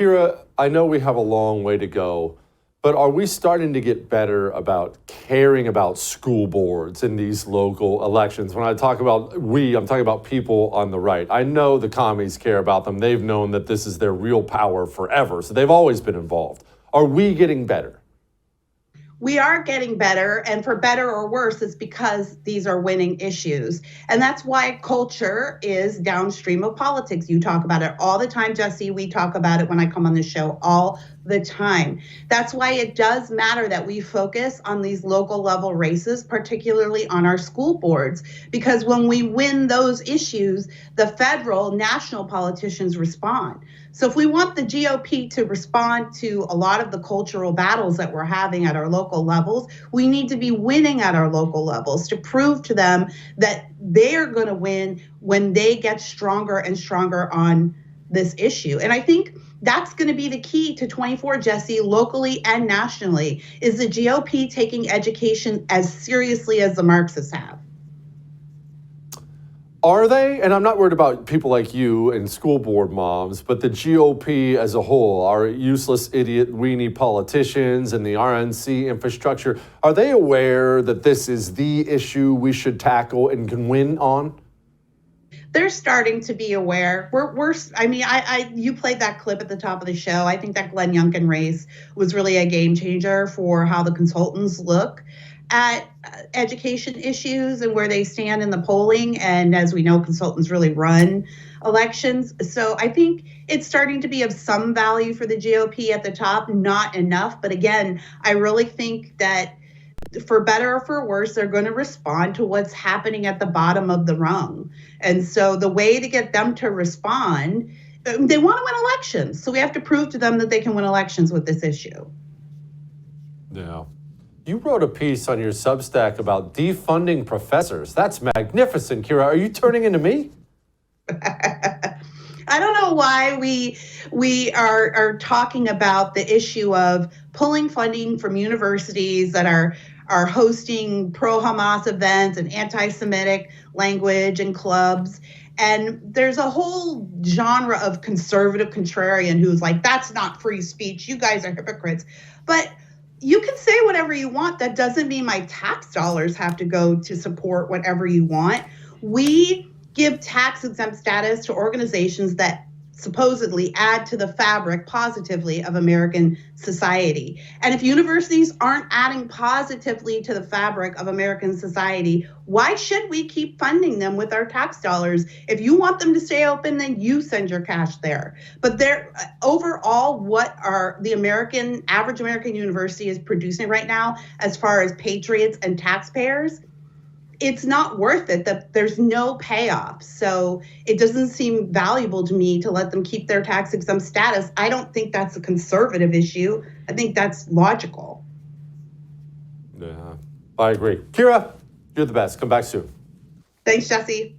Kira, I know we have a long way to go, but are we starting to get better about caring about school boards in these local elections? When I talk about we, I'm talking about people on the right. I know the commies care about them. They've known that this is their real power forever, so they've always been involved. Are we getting better? We are getting better, and for better or worse, it's because these are winning issues. And that's why culture is downstream of politics. You talk about it all the time, Jesse. We talk about it when I come on the show all the time. That's why it does matter that we focus on these local level races, particularly on our school boards, because when we win those issues, the federal, national politicians respond. So if we want the GOP to respond to a lot of the cultural battles that we're having at our local levels, we need to be winning at our local levels to prove to them that they're going to win when they get stronger and stronger on this issue. And I think that's going to be the key to 24, Jesse, locally and nationally, is the GOP taking education as seriously as the Marxists have. Are they? And I'm not worried about people like you and school board moms, but the GOP as a whole, our useless, idiot, weenie politicians and the RNC infrastructure, are they aware that this is the issue we should tackle and can win on? They're starting to be aware. You played that clip at the top of the show. I think that Glenn Youngkin race was really a game changer for how the consultants look at education issues and where they stand in the polling. And as we know, consultants really run elections. So I think it's starting to be of some value for the GOP at the top, not enough. But again, I really think that for better or for worse, they're going to respond to what's happening at the bottom of the rung. And so the way to get them to respond, they want to win elections. So we have to prove to them that they can win elections with this issue. Yeah. You wrote a piece on your Substack about defunding professors. That's magnificent, Kira. Are you turning into me? I don't know why we are talking about the issue of pulling funding from universities that are hosting pro-Hamas events and anti-Semitic language and clubs. And there's a whole genre of conservative contrarian who's like, that's not free speech. You guys are hypocrites. But you can say whatever you want. That doesn't mean my tax dollars have to go to support whatever you want. We give tax exempt status to organizations that supposedly add to the fabric positively of American society. And if universities aren't adding positively to the fabric of American society, why should we keep funding them with our tax dollars? If you want them to stay open, then you send your cash there. But overall, what are the average American university is producing right now as far as patriots and taxpayers? It's not worth it. That there's no payoff. So it doesn't seem valuable to me to let them keep their tax exempt status. I don't think that's a conservative issue. I think that's logical. Yeah, I agree. Kira, you're the best. Come back soon. Thanks, Jesse.